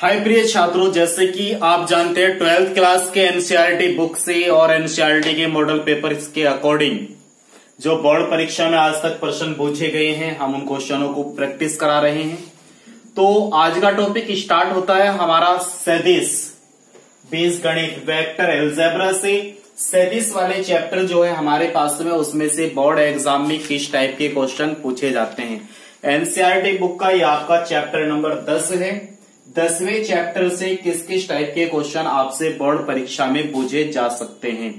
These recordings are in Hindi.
हाय प्रिय छात्रों, जैसे कि आप जानते हैं 12th क्लास के एनसीईआरटी बुक से और एनसीईआरटी के मॉडल पेपर्स के अकॉर्डिंग जो बोर्ड परीक्षा में आज तक प्रश्न पूछे गए हैं, हम उन क्वेश्चनों को प्रैक्टिस करा रहे हैं। तो आज का टॉपिक स्टार्ट होता है हमारा सदिश बीजगणित वेक्टर अलजेब्रा से। सदिश वाले चैप्टर जो है हमारे पास में, उसमें से बोर्ड एग्जाम में किस टाइप के क्वेश्चन पूछे जाते हैं। एनसीईआरटी बुक का ये आपका चैप्टर नंबर 10 है। 10वें चैप्टर से किस किस टाइप के क्वेश्चन आपसे बोर्ड परीक्षा में पूछे जा सकते हैं,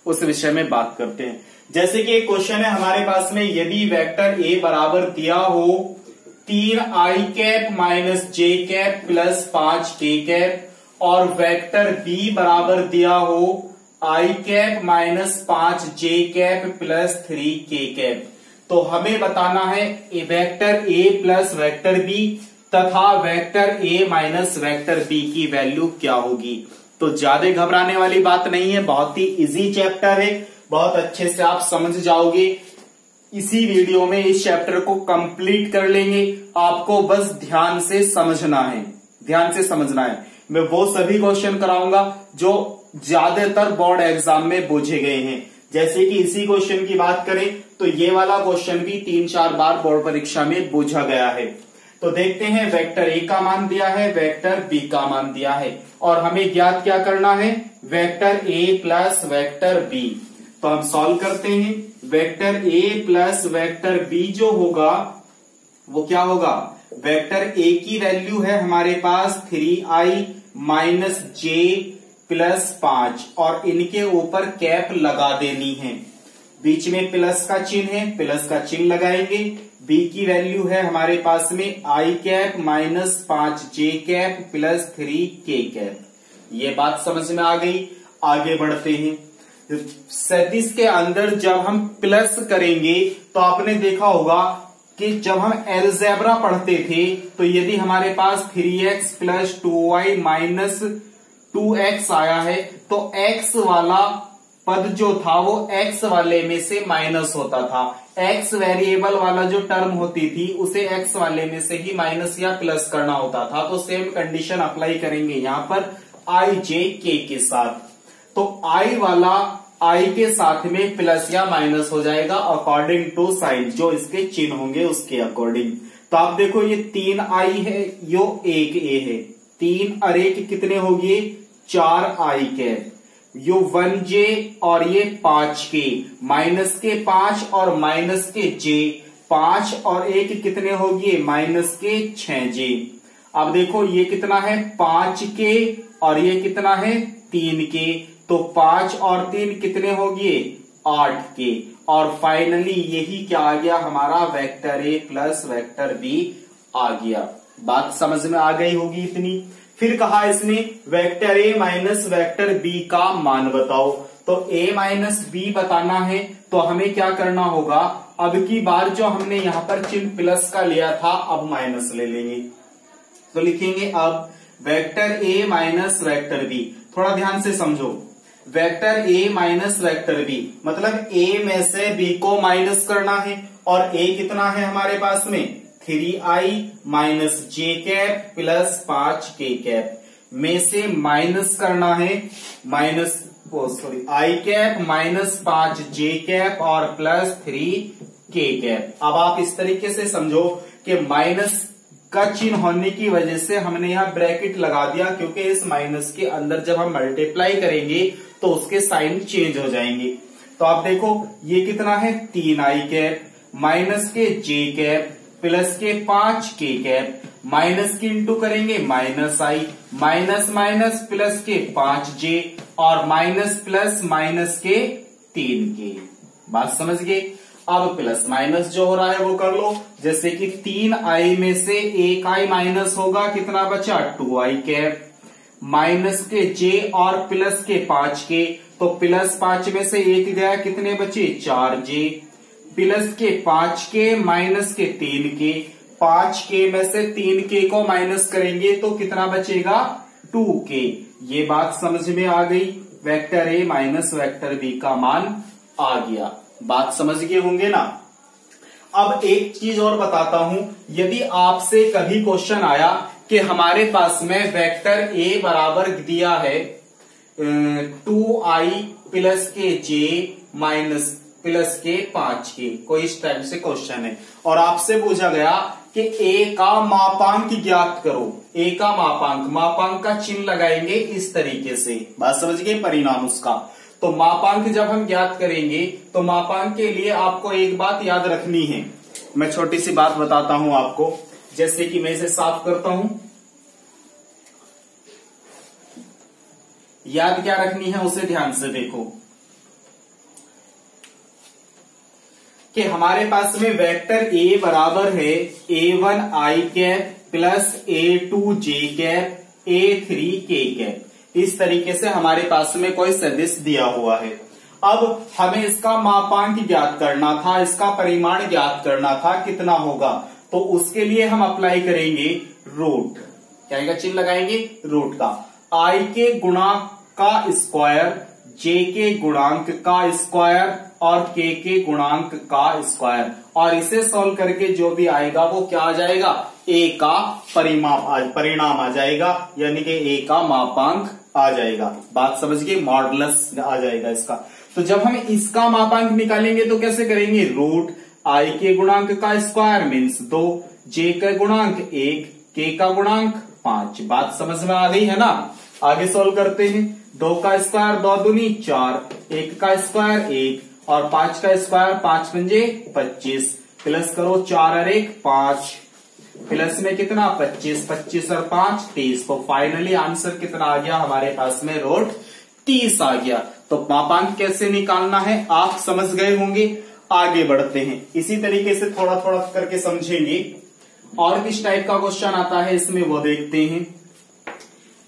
उस विषय में बात करते हैं। जैसे कि एक क्वेश्चन है हमारे पास में, यदि वेक्टर ए बराबर दिया हो 3i cap minus J cap plus 5k cap और वेक्टर बी बराबर दिया हो i cap minus 5j cap plus 3k cap, तो हमें बताना है vector A plus vector B तथा vector A minus vector B की वैल्यू क्या होगी। तो ज्यादा घबराने वाली बात नहीं है, बहुत ही इजी चैप्टर है, बहुत अच्छे से आप समझ जाओगे। इसी वीडियो में इस चैप्टर को कंप्लीट कर लेंगे। आपको बस ध्यान से समझना है, ध्यान से समझना है। मैं वो सभी क्वेश्चन कराऊंगा जो ज्यादातर बोर्ड एग्जाम में पूछे गए हैं। जैसे कि इसी क्वेश्चन की बात करें तो ये वाला क्वेश्चन भी 3-4 बार बोर्ड परीक्षा में पूछा गया है। तो देखते हैं, वेक्टर ए का मान दिया है, वेक्टर बी का मान दिया है और हमें ज्ञात क्या करना है, vector A plus vector B. तो हम सॉल्व करते हैं। Vector A plus vector B जो होगा वो क्या होगा, वेक्टर ए की वैल्यू है हमारे पास 3i माइनस जे प्लस 5 और इनके ऊपर कैप लगा देनी है। बीच में प्लस का चिन्ह है, प्लस का चिन्ह लगाएंगे। बी की वैल्यू है हमारे पास में i cap minus 5j cap plus 3k cap. ये बात समझ में आ गई। आगे बढ़ते हैं। सदिश के अंदर जब हम प्लस करेंगे तो आपने देखा होगा कि जब हम अलजेब्रा पढ़ते थे तो यदि हमारे पास 3x plus 2y minus 2x आया है तो x वाला पद जो था वो x वाले में से माइनस होता था। x वेरिएबल वाला जो टर्म होती थी उसे x वाले में से ही माइनस या प्लस करना होता था। तो सेम कंडीशन अप्लाई करेंगे यहां पर i j k के साथ। तो i वाला i के साथ में प्लस या माइनस हो जाएगा अकॉर्डिंग टू साइन, जो इसके चिन्ह होंगे उसके अकॉर्डिंग। तो आप देखो ये 3i है, यो 1a है, 3 और 1 कितने हो गए 4i कैप, यो 1j और ये 5k, माइनस के 5 और माइनस के j, 5 और 1 कितने हो गए माइनस के 6j। अब देखो ये कितना है 5k और ये कितना है 3k, तो 5 और 3 कितने हो गए 8k और फाइनली यही क्या आ गया हमारा vector A plus vector B आ गया। बात समझ में आ गई होगी इतनी। फिर कहा इसने vector A minus vector B का मान बताओ। तो a माइनस बी बताना है तो हमें क्या करना होगा, अब की बार जो हमने यहां पर चिन्ह प्लस का लिया था अब माइनस ले लेंगे। तो लिखेंगे अब vector A minus vector B. थोड़ा ध्यान से समझो, vector A minus vector B मतलब a में से b को माइनस करना है और a कितना है हमारे पास में 3i minus J cap plus 5k cap में से माइनस करना है i cap minus 5j cap और प्लस 3k कैप। अब आप इस तरीके से समझो कि माइनस का चिन्ह होने की वजह से हमने यहाँ ब्रैकेट लगा दिया, क्योंकि इस माइनस के अंदर जब हम मल्टीप्लाई करेंगे तो उसके साइन चेंज हो जाएंगे। तो आप देखो ये कितना है 3i कैप माइनस के j कैप प्लस के 5k कैप, माइनस की इंटू करेंगे minus i, minus minus plus के 5j और माइनस प्लस माइनस के 3k। बात समझ गए। अब प्लस माइनस जो हो रहा है वो कर लो। जैसे कि 3i में से 1i माइनस होगा, कितना बचा 2i कैप, माइनस के j और प्लस के 5k, तो प्लस 5 में से 1 गया, कितने बचे 4j, प्लस के 5k माइनस के 3k, 5k में से 3k को माइनस करेंगे तो कितना बचेगा 2k। ये बात समझ में आ गई। Vector A minus vector B का मान आ गया। बात समझ गए होंगे ना। अब एक चीज और बताता हूं, यदि आपसे कभी क्वेश्चन आया कि हमारे पास में वेक्टर ए बराबर दिया है 2i प्लस के जे माइनस प्लस के 5k, कोई इस टाइप से क्वेश्चन है और आपसे पूछा गया कि ए का मापांक ज्ञात करो। ए का मापांक का चिन्ह लगाएंगे इस तरीके से, बात समझ गए, परिणाम उसका। तो मापांक जब हम ज्ञात करेंगे तो मापांक के लिए आपको एक बात याद रखनी है। मैं छोटी सी बात बताता हूं आपको, जैसे कि मैं इसे साफ करता हूं। याद क्या रखनी है उसे ध्यान से देखो कि हमारे पास में वेक्टर ए बराबर है a1 i cap plus a2 j cap a3 k cap. इस तरीके से हमारे पास में कोई सदिश दिया हुआ है। अब हमें इसका मापांक ज्ञात करना था, इसका परिमाण ज्ञात करना था, कितना होगा। तो उसके लिए हम अप्लाई करेंगे रूट, क्या का चिन्ह लगाएंगे, रूट का। i के गुणांक का स्क्वायर, j के गुणांक का स्क्वायर और k के गुणांक का स्क्वायर, और इसे सॉल्व करके जो भी आएगा वो क्या आ जाएगा, a का परिणाम आ जाएगा, यानी कि a का मापांक आ जाएगा। बात समझ गए, मॉडुलस आ जाएगा इसका। तो जब हम इसका मापांक निकालेंगे तो कैसे करेंगे, रूट i के गुणांक का स्क्वायर मीन्स 2, j का गुणांक 1, k का गुणांक 5। बात समझ में आ गई है ना। आगे सॉल्व करते हैं। 2 का स्क्वायर 2 दूनी 4, 1 का स्क्वायर 1 और 5 का स्क्वायर 5 पंजे 25, प्लस करो 4 और 1 5, प्लस में कितना 25, 25 और 5 30। तो फाइनली आंसर कितना आ गया हमारे पास में, रूट 30 आ गया। तो मापांक कैसे निकालना है आप समझ गए होंगे। आगे बढ़ते हैं, इसी तरीके से थोड़ा थोड़ा करके समझेंगे। और किस टाइप का क्वेश्चन आता है इसमें वो देखते हैं।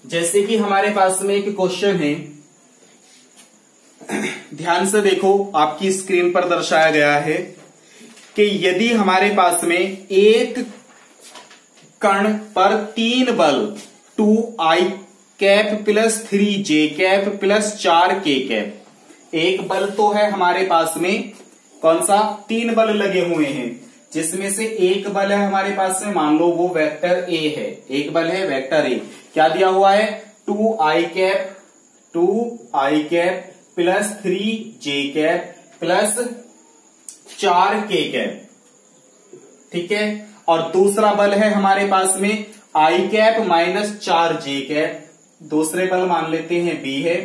जैसे कि हमारे पास में एक क्वेश्चन है, ध्यान से देखो, आपकी स्क्रीन पर दर्शाया गया है कि यदि हमारे पास में एक कण पर 3 बल 2i cap plus 3j cap plus 4k cap, एक बल तो है हमारे पास में, कौन सा, 3 बल लगे हुए हैं, जिसमें से एक बल है हमारे पास में, मान लो वो वेक्टर ए है, एक बल है वेक्टर ए। क्या दिया हुआ है, 2i cap plus 3j cap plus 4k cap, ठीक है। और दूसरा बल है हमारे पास में i cap minus 4j cap, दूसरे बल मान लेते हैं b है,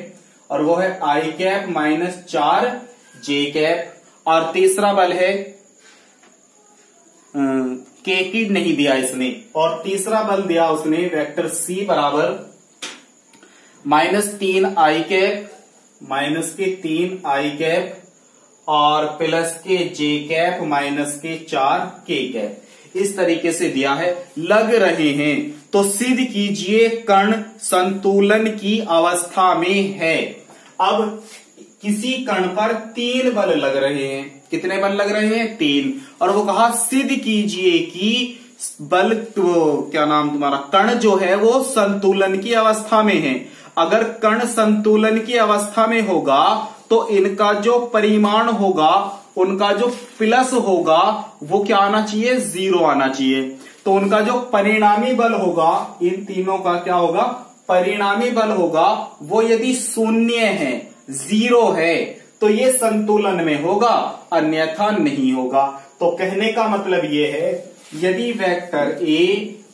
और वो है i cap minus 4j cap. और तीसरा बल है k की नहीं दिया इसने, और तीसरा बल दिया उसने वेक्टर c बराबर -3i कैप माइनस के 3i कैप और प्लस के j कैप माइनस के 4k कैप, इस तरीके से दिया है, लग रहे हैं। तो सिद्ध कीजिए कण संतुलन की अवस्था में है। अब किसी कण पर 3 बल लग रहे हैं, कितने बल लग रहे हैं, 3, और वो कहा सिद्ध कीजिए कि बल, तो क्या नाम तुम्हारा, कण जो है वो संतुलन की अवस्था में है। अगर कण संतुलन की अवस्था में होगा तो इनका जो परिमाण होगा, उनका जो प्लस होगा वो क्या आना चाहिए, 0 आना चाहिए। तो उनका जो परिणामी बल होगा, इन तीनों का क्या होगा, परिणामी बल होगा, वो यदि 0 है, 0 है, तो ये संतुलन में होगा, अन्यथा नहीं होगा। तो कहने का मतलब ये है, यदि वेक्टर ए,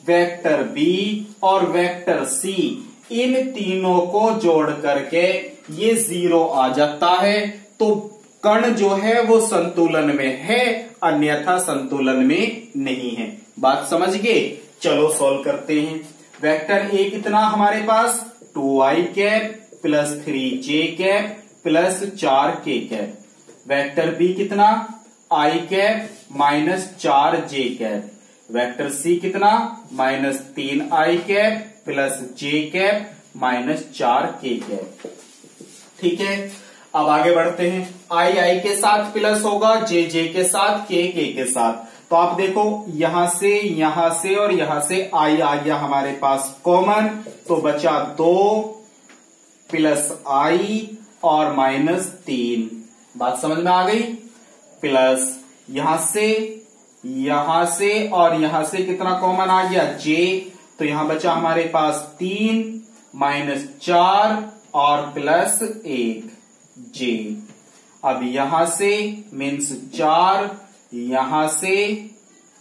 वेक्टर बी और वेक्टर सी, इन तीनों को जोड़ करके ये 0 आ जाता है, तो कण जो है वो संतुलन में है, अन्यथा संतुलन में नहीं है। बात समझ गए। चलो सॉल्व करते हैं। वेक्टर ए कितना हमारे पास, 2i cap plus 3j cap plus 4k cap. Vector B कितना, i cap minus 4j cap. Vector C कितना, -3i cap plus j cap minus 4k cap. ठीक है, अब आगे बढ़ते हैं। i के साथ प्लस होगा, j के साथ, k के साथ। तो आप देखो यहां से और यहां से i आ गया हमारे पास कॉमन, तो बचा 2 प्लस i और -3। बात समझ में आ गई। प्लस यहां से और यहां से कितना कॉमन आ गया, j, तो तो यहां बचा हमारे पास 3 माइनस 4 और प्लस 1 जे। अब यहां से मीन्स 4, यहां से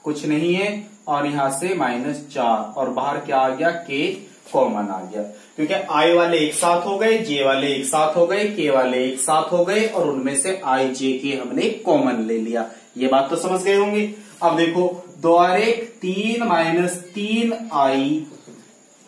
कुछ नहीं है और यहां से माइनस 4 और बाहर क्या आ गया, के कॉमन आ गया, क्योंकि आई वाले एक साथ हो गए, जे वाले एक साथ हो गए, के वाले एक साथ हो गए और उनमें से आई जे के हमने कॉमन ले लिया। ये बात तो समझ गए होंगे। अब देखो 2 और 1 3 माइनस 3 आई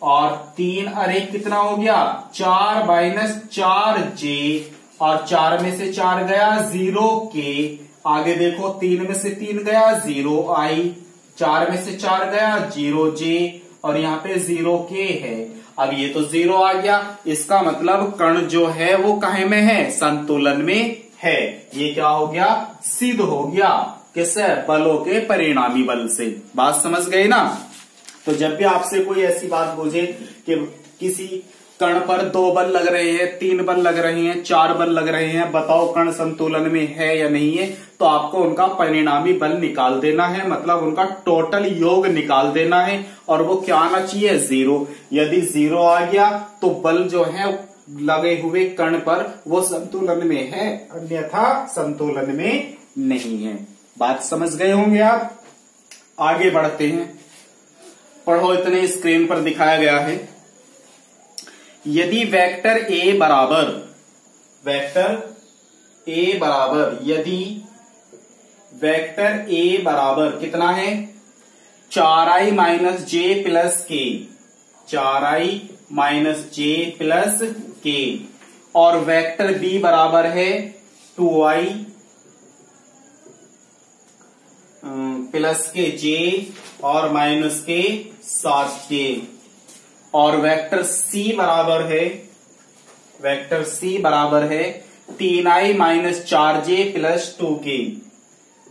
और 3 और 1 कितना हो गया, 4 माइनस 4 जे और 4 में से 4 गया 0 के। आगे देखो 3 में से 3 गया 0 आई, 4 में से 4 गया 0 जे और यहाँ पे 0 के है। अब ये तो 0 आ गया, इसका मतलब कण जो है वो काहे में है, संतुलन में है। ये क्या हो गया, सिद्ध हो गया, किससे, बलों के परिणामी बल से। बात समझ गए ना। तो जब भी आपसे कोई ऐसी बात पूछे कि किसी कण पर 2 बल लग रहे हैं, 3 बल लग रहे हैं, 4 बल लग रहे हैं, बताओ कण संतुलन में है या नहीं है, तो आपको उनका परिणामी बल निकाल देना है, मतलब उनका टोटल योग निकाल देना है और वो क्या आना चाहिए, 0। यदि 0 आ गया तो बल जो है लगे हुए कण पर वो संतुलन में है, अन्यथा संतुलन में नहीं है। बात समझ गए होंगे आप। आगे बढ़ते हैं, पढ़ो, इतने स्क्रीन पर दिखाया गया है। यदि वेक्टर ए बराबर यदि वेक्टर ए बराबर कितना है, 4i माइनस जे प्लस के, 4i माइनस जे प्लस के, और वेक्टर बी बराबर है 2i प्लस के जे और माइनस के 7 के, और वेक्टर सी बराबर है 3i minus 4j plus 2k,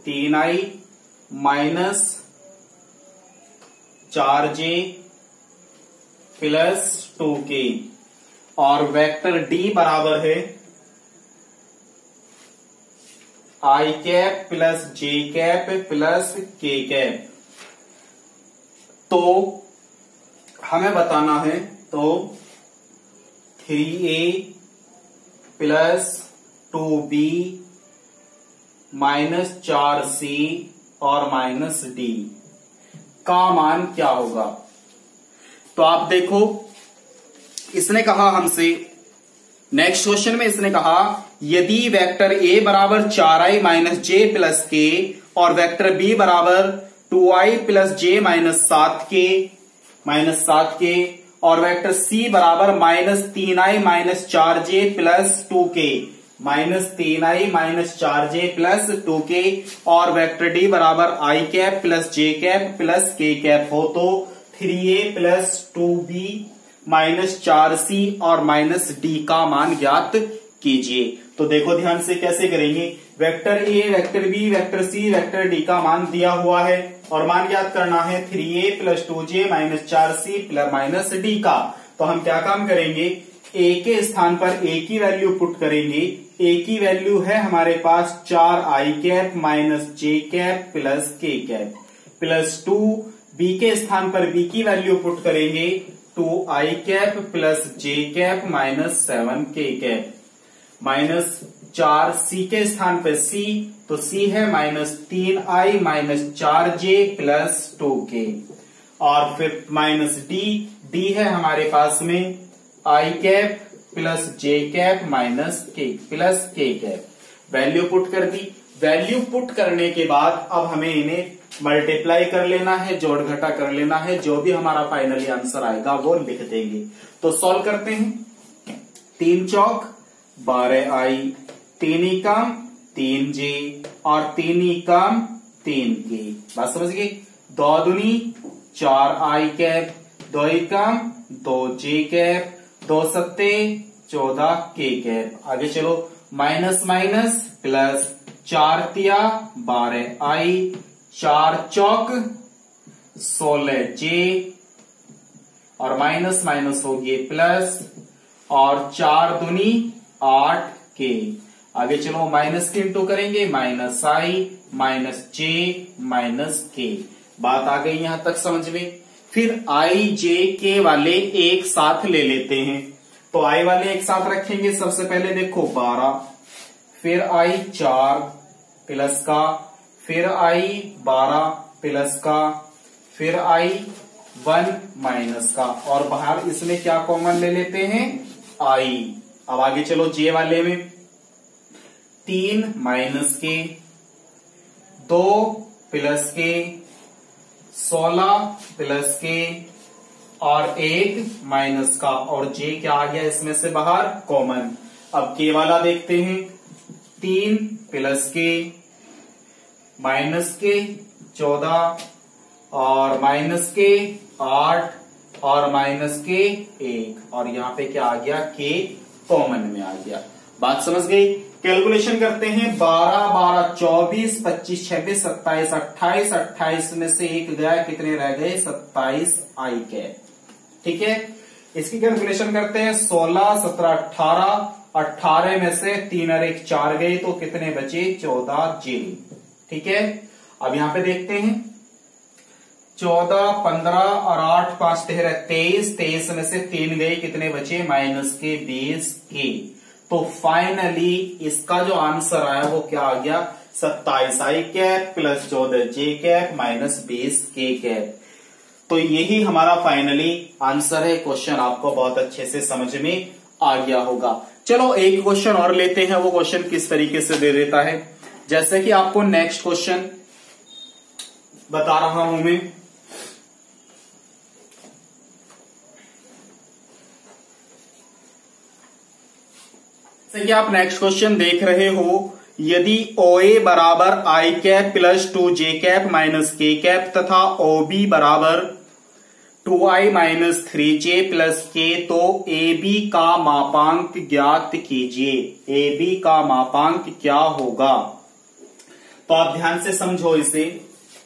3i minus 4j plus 2k, और वेक्टर डी बराबर है आई cap plus J cap plus K cap. तो हमें बताना है, तो 3a plus 2b minus 4c और माइनस d का मान क्या होगा। तो आप देखो, इसने कहा हमसे, नेक्स्ट क्वेश्चन में इसने कहा यदि वेक्टर a बराबर 4i माइनस जे प्लस के और वेक्टर b बराबर 2i प्लस जे माइनस 7 के और वेक्टर c बराबर minus 3i minus 4j plus 2k, minus 3i minus 4j plus 2k, और वेक्टर d बराबर i cap plus j cap plus k cap हो, तो 3a plus 2b minus 4c और माइनस d का मान ज्ञात कीजिए। तो देखो ध्यान से कैसे करेंगे, vector A, vector B, vector C, vector D का मान दिया हुआ है और मान ज्ञात करना है 3a plus 2j minus 4c plus minus D का। तो हम क्या काम करेंगे, ए के स्थान पर ए की वैल्यू पुट करेंगे। ए की वैल्यू है हमारे पास 4i cap minus J cap plus K cap, plus 2 B के स्थान पर बी की वैल्यू पुट करेंगे 2i cap plus J cap minus 7k cap, minus 4c के स्थान पर c, तो c है minus 3i minus 4j plus 2k, और फिर माइनस d है हमारे पास में i cap plus j cap minus k plus k cap. Value put कर दी। वैल्यू पुट करने के बाद अब हमें इन्हें मल्टीप्लाई कर लेना है, जोड़ घटा कर लेना है, जो भी हमारा फाइनली आंसर आएगा वो लिख देंगे। तो सॉल्व करते हैं। 3 चौक 12i, 3 कम 3j और 3 कम 3k। बात समझ गए। 2 दूनी 4i कैप, 2 कम 2j कैप, 2 सत्ते 14k कैप। आगे चलो, माइनस माइनस प्लस, 4 तिया 12i, 4 चौक 16j और माइनस माइनस हो गए प्लस, और 4 दूनी 8k। आगे चलो, माइनस के इंटू करेंगे, minus i minus j minus k। बात आ गई यहां तक समझ में। फिर आई जे के वाले एक साथ ले लेते हैं। तो आई वाले एक साथ रखेंगे। सबसे पहले देखो 12, फिर आई 4 प्लस का, फिर आई 12 प्लस का, फिर आई 1 माइनस का, और बाहर इसमें क्या कॉमन ले लेते हैं, आई। अब आगे चलो जे वाले में 3 माइनस के, 2 प्लस के, 16 प्लस के और 1 माइनस का, और जे क्या आ गया इसमें से बाहर, कॉमन। अब के वाला देखते हैं 3 प्लस के, माइनस के 14 और माइनस के 8 और माइनस के 1, और यहां पे क्या आ गया, के कॉमन में आ गया। बात समझ गई। कैलकुलेशन करते हैं। 12 12 24 25 26 27 28, 28 में से एक गया, कितने रह गए, 27 आई कैप। ठीक है, इसकी कैलकुलेशन करते हैं। 16 17 18, 18 में से 3 और 1 4 गए, तो कितने बचे, 14 जे। ठीक है, अब यहां पे देखते हैं 14 15 और 8 5 13 23, 23 में से 3 गए, कितने बचे, माइनस के 20 के। तो फाइनली इसका जो आंसर आया वो क्या आ गया, 27 आई कैप प्लस 14 जे कैप माइनस 20 के कैप। तो यही हमारा फाइनली आंसर है। क्वेश्चन आपको बहुत अच्छे से समझ में आ गया होगा। चलो एक क्वेश्चन और लेते हैं। वो क्वेश्चन किस तरीके से दे देता है, जैसे कि आपको नेक्स्ट क्वेश्चन बता रहा हूं मैं। जैसे कि आप नेक्स्ट क्वेश्चन देख रहे हो, यदि OA बराबर आई कैप प्लस 2 जे कैप माइनस के कैप तथा OB बराबर 2i माइनस 3j प्लस के, तो AB का मापांक ज्ञात कीजिए। AB का मापांक क्या होगा। तो आप ध्यान से समझो इसे।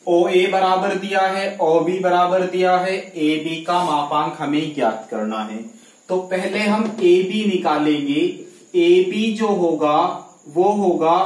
OA बराबर दिया है, OB बराबर दिया है, AB का मापांक हमें ज्ञात करना है। तो पहले हम AB निकालेंगे। AB जो होगा वो होगा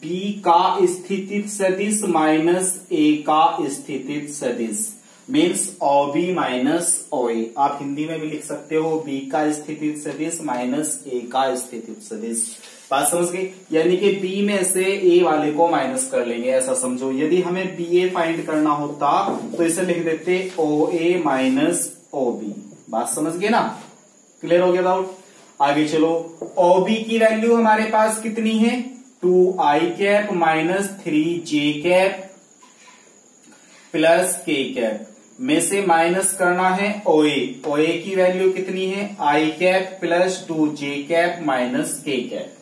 B का स्थितिज सदिश माइनस A का स्थितिज सदिश, मीन्स OB माइनस OA। आप हिंदी में भी लिख सकते हो B का स्थितिज सदिश माइनस A का स्थितिज सदिश। बात समझ गई। यानी कि B में से A वाले को माइनस कर लेंगे, ऐसा समझो। यदि हमें BA फाइंड करना होता तो इसे लिख देते OA माइनस OB। बात समझ गए ना, क्लियर हो गया डाउट। आगे चलो, OB की वैल्यू हमारे पास कितनी है, 2i cap minus 3j cap plus k cap में से माइनस करना है OA। OA की वैल्यू कितनी है, i cap plus 2j cap minus k cap.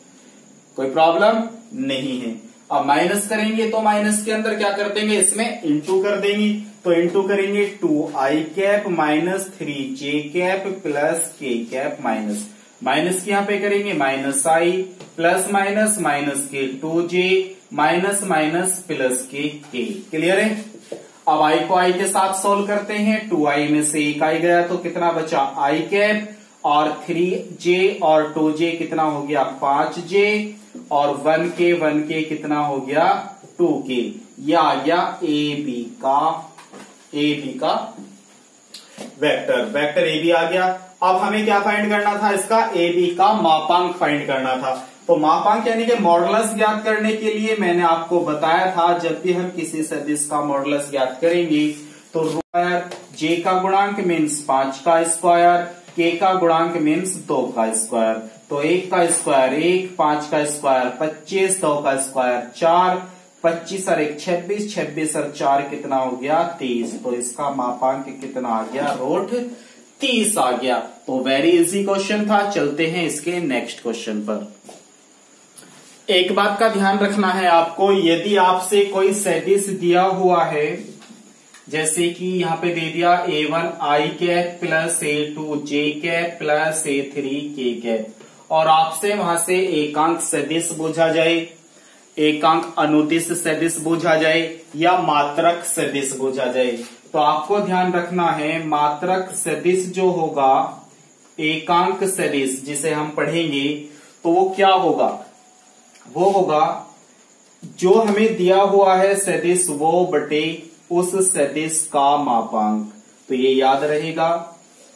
कोई प्रॉब्लम नहीं है। अब माइनस करेंगे तो माइनस के अंदर क्या कर देंगे, इसमें इंटू कर देंगे। तो इंटू करेंगे 2i cap minus 3j cap plus k cap minus, minus यहां पे करेंगे माइनस आई प्लस माइनस माइनस के 2j माइनस माइनस प्लस के k। क्लियर है। अब i को i के साथ सोल्व करते हैं। 2i में से 1 i गया तो कितना बचा, i कैप, और 3j और 2j कितना हो गया, 5j, और 1k कितना हो गया, 2k। यह आ गया AB का वेक्टर AB आ गया। अब हमें क्या फाइंड करना था, इसका AB का मापांक फाइंड करना था। तो मापांक यानी कि मॉडुलस ज्ञात करने के लिए मैंने आपको बताया था, जब भी हम किसी सदिश का मॉडुलस ज्ञात करेंगे तो स्क्वायर, J का गुणांक मीन्स 5 का स्क्वायर, K का गुणांक मीन्स 2 का स्क्वायर। तो 1 का स्क्वायर 1, 5 का स्क्वायर 25, 2 का स्क्वायर 4, 25 और 1 26, 26 और 4 कितना हो गया, 30। तो इसका मापांक कितना आ गया, रूट 30 आ गया। तो वेरी इजी क्वेश्चन था। चलते हैं इसके नेक्स्ट क्वेश्चन पर। एक बात का ध्यान रखना है आपको, यदि आपसे कोई सदिश दिया हुआ है, जैसे कि यहां पे दे दिया A1 i cap plus A2 j cap plus A3 k cap, और आपसे वहां से एकांक सदिश पूछा जाए, एकांक अनुदिश सदिश पूछा जाए, या मात्रक सदिश पूछा जाए, तो आपको ध्यान रखना है मात्रक सदिश जो होगा, एकांक सदिश जिसे हम पढ़ेंगे, तो वो क्या होगा, वो होगा जो हमें दिया हुआ है सदिश वो बटे उस सदिश का मापांक। तो तो ये याद रहेगा।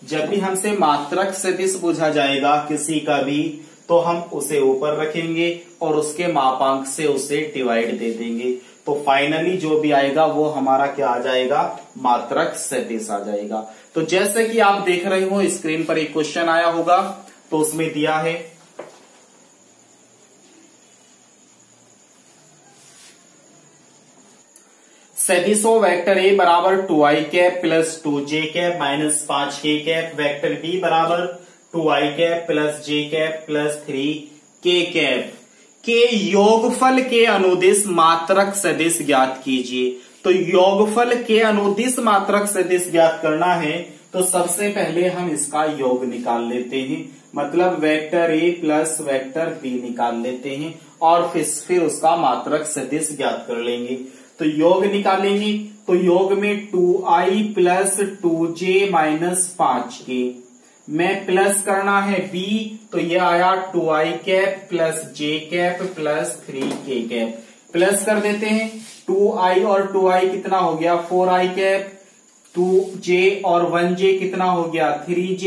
जब भी हमसे मात्रक सदिश पूछा जाएगा किसी का भी, तो हम उसे ऊपर रखेंगे और उसके मापांक से उसे डिवाइड दे देंगे। तो फाइनली जो भी आएगा वो हमारा क्या आ जाएगा, मात्रक सदिश आ जाएगा। तो जैसे कि आप देख रहे हो स्क्रीन पर एक क्वेश्चन आया होगा, तो उसमें दिया है सदिशो वेक्टर ए बराबर 2i cap plus 2j cap minus 5k cap, vector B बराबर 2i cap plus j cap plus 3k cap के योगफल के अनुदिश मात्रक सदिश ज्ञात कीजिए। तो योगफल के अनुदिश मात्रक सदिश ज्ञात करना है, तो सबसे पहले हम इसका योग निकाल लेते हैं, मतलब vector A plus vector B निकाल लेते हैं और फिर उसका मात्रक सदिश ज्ञात कर लेंगे। तो योग निकालेंगे, तो योग में 2i plus 2j minus 5k में प्लस करना है b, तो ये आया 2i cap plus j cap plus 3k cap. Plus कर देते हैं, 2i और 2i कितना हो गया 4i कैप, 2j और 1j कितना हो गया 3j,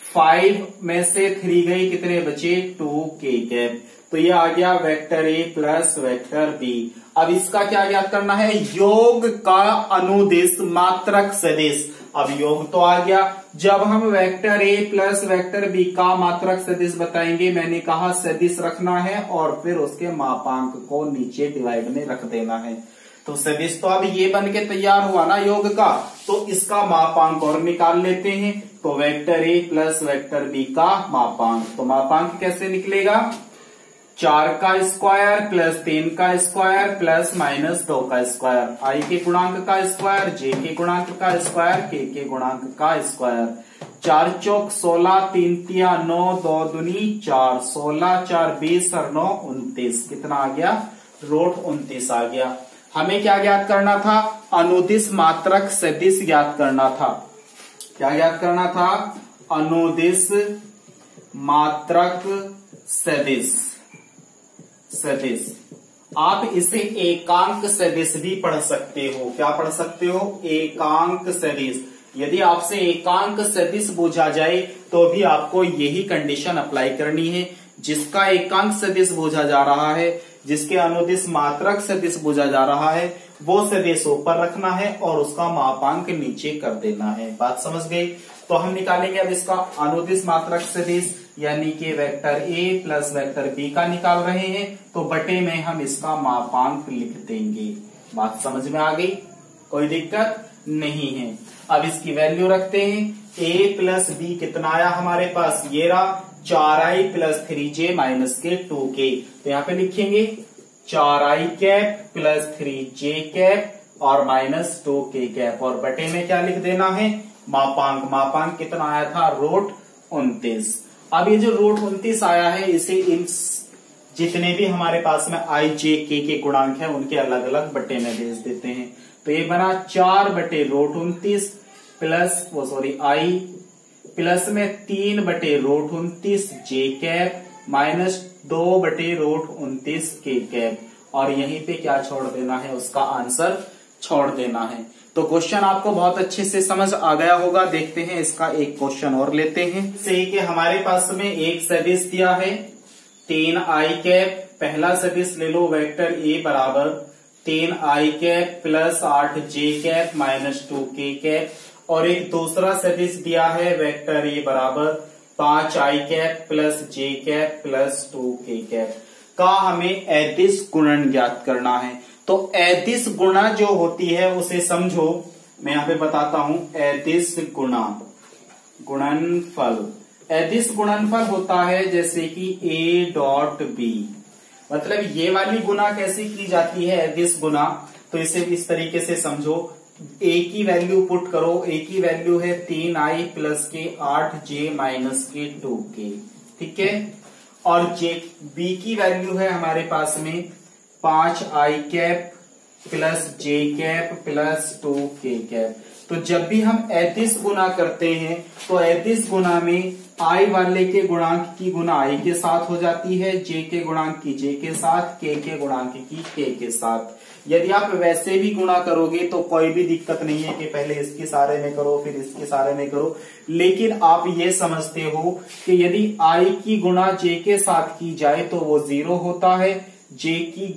5 में से 3 गई कितने बचे 2k कैप। तो ये आ गया vector A plus vector B. अब इसका क्या ज्ञात करना है, योग का अनुदिश मात्रक सदिश। अब योग तो आ गया, जब हम vector A plus vector B का मात्रक सदिश बताएंगे, मैंने कहा सदिश रखना है और फिर उसके मापांक को नीचे डिवाइड में रख देना है। तो सदिश तो अब ये बन के तैयार हुआ ना योग का, तो इसका मापांक और निकाल लेते हैं। तो vector A plus vector B का मापांक, तो मापांक कैसे निकलेगा, 4 का स्क्वायर प्लस 3 का स्क्वायर प्लस माइनस 2 का स्क्वायर, आई के गुणांक का स्क्वायर, जे के गुणांक का स्क्वायर, के गुणांक का स्क्वायर। 4 चौक 16, 3 तिया 9, 2 दूनी 4, 16 4 20 और 9 29, कितना आ गया रूट 29 आ गया। हमें क्या ज्ञात करना था, अनुदिश मात्रक सदिश ज्ञात करना था। क्या ज्ञात करना था, अनुदिश मात्रक सदिश। आप इसे एकांक सदिश भी पढ़ सकते हो। क्या पढ़ सकते हो, एकांक सदिश। यदि आपसे एकांक सदिश पूछा जाए तो भी आपको यही कंडीशन अप्लाई करनी है। जिसका एकांक सदिश पूछा जा रहा है, जिसके अनुदिश मात्रक सदिश पूछा जा रहा है, वो सदिश ऊपर रखना है और उसका मापांक नीचे कर देना है। बात समझ गई। तो हम निकालेंगे अब इसका अनुदिश मात्रक सदिश, यानी कि vector A plus vector B का निकाल रहे हैं, तो बटे में हम इसका मापांक लिख देंगे। बात समझ में आ गई, कोई दिक्कत नहीं है। अब इसकी वैल्यू रखते हैं, ए प्लस बी कितना आया हमारे पास, ये रहा 4i प्लस 3j माइनस के 2k। तो यहाँ पे लिखेंगे 4i cap plus 3j cap और माइनस 2k कैप, और बटे में क्या लिख देना है, मापांक। मापांक कितना आया था, रूट 29। अब ये जो रूट 29 आया है, इसे इन जितने भी हमारे पास में i j k के गुणांक है उनके अलग अलग बटे में भेज देते हैं। तो ये बना 4 बटे रूट 29 प्लस i प्लस में 3 बटे रूट 29 j कैप माइनस 2 बटे रूट 29 k कैप, और यहीं पे क्या छोड़ देना है, उसका आंसर छोड़ देना है। तो क्वेश्चन आपको बहुत अच्छे से समझ आ गया होगा। देखते हैं इसका एक क्वेश्चन और लेते हैं। से कि हमारे पास में एक सदिश दिया है 3i कैप, पहला सदिश ले लो वेक्टर ए बराबर 3i cap plus 8j cap minus 2k cap, और एक दूसरा सदिश दिया है वेक्टर ए बराबर 5i cap plus j cap plus 2k cap का हमें अदिश गुणन ज्ञात करना है। तो अदिश गुणा जो होती है उसे समझो, मैं यहां पे बताता हूं। अदिश गुणा गुणनफल, अदिश गुणनफल होता है जैसे कि a डॉट b, मतलब ये वाली गुणा कैसे की जाती है अदिश गुणा, तो इसे इस तरीके से समझो। a की वैल्यू पुट करो, a की वैल्यू है 3i प्लस के 8j माइनस के 2k, ठीक है। और b की वैल्यू है हमारे पास में 5i cap plus j cap plus 2k cap. तो जब भी हम अदिश गुणा करते हैं तो अदिश गुणा में आई वाले के गुणांक की गुना आई के साथ हो जाती है, जे के गुणांक की जे के साथ, के गुणांक की के साथ। यदि आप वैसे भी गुणा करोगे तो कोई भी दिक्कत नहीं है कि पहले इसके सारे में करो फिर इसके सारे में करो, लेकिन आप ये समझते हो कि यदि आई की गुणा जे के साथ की जाए तो वो 0 होता है, जे की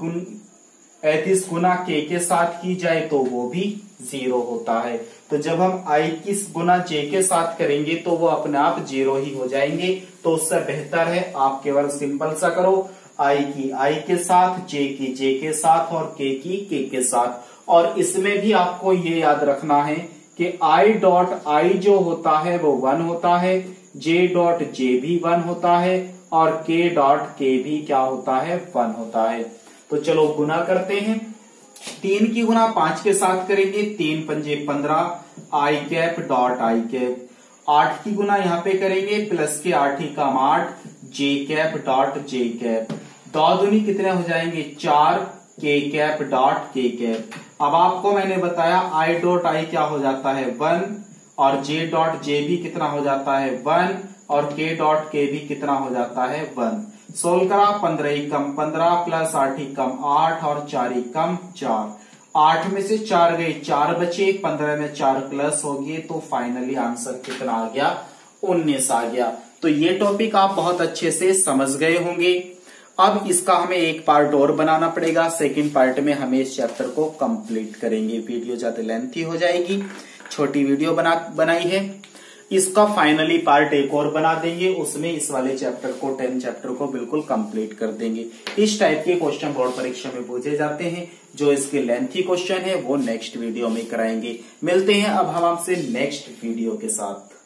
35 गुना के साथ की जाए तो वो भी 0 होता है। तो जब हम आई की गुना जे के साथ करेंगे तो वो अपने आप 0 ही हो जाएंगे। तो उससे बेहतर है आप केवल सिंपल सा करो, आई की आई के साथ, जे की जे के साथ और के की के साथ। और इसमें भी आपको ये याद रखना है कि आई डॉट आई जो होता है वो 1 होता है, जे डॉट जे भी 1 होता है और के डॉट के भी क्या होता है 1 होता है। तो चलो गुना करते हैं। 3 की गुना 5 के साथ करेंगे, 3 पंजे 15, आई कैप डॉट आई कैप। 8 की गुना यहाँ पे करेंगे, प्लस के 8 ही कम 8, जे कैप डॉट जे कैप। 2 दूनी कितने हो जाएंगे 4, के कैप डॉट के कैप। अब आपको मैंने बताया आई डॉट आई क्या हो जाता है 1 और जे डॉट जे भी कितना हो जाता है 1 और के डॉट के भी कितना हो जाता है 1। सोल्व करा, 15 ही कम 15 प्लस 8 ही कम 8 और 4 ही कम 4। 8 में से 4 गए 4 बचे, 15 में 4 प्लस हो गए तो फाइनली आंसर कितना आ गया 19 आ गया। तो ये टॉपिक आप बहुत अच्छे से समझ गए होंगे। अब इसका हमें एक पार्ट और बनाना पड़ेगा, सेकंड पार्ट में हमें इस चैप्टर को कंप्लीट करेंगे। वीडियो ज्यादा लेंथी हो जाएगी, छोटी वीडियो बनाई है। इसका फाइनली पार्ट एक और बना देंगे, उसमें इस वाले चैप्टर को 10 चैप्टर को बिल्कुल कंप्लीट कर देंगे। इस टाइप के क्वेश्चन बोर्ड परीक्षा में पूछे जाते हैं। जो इसके लेंथी क्वेश्चन है वो नेक्स्ट वीडियो में कराएंगे। मिलते हैं अब हम आपसे नेक्स्ट वीडियो के साथ।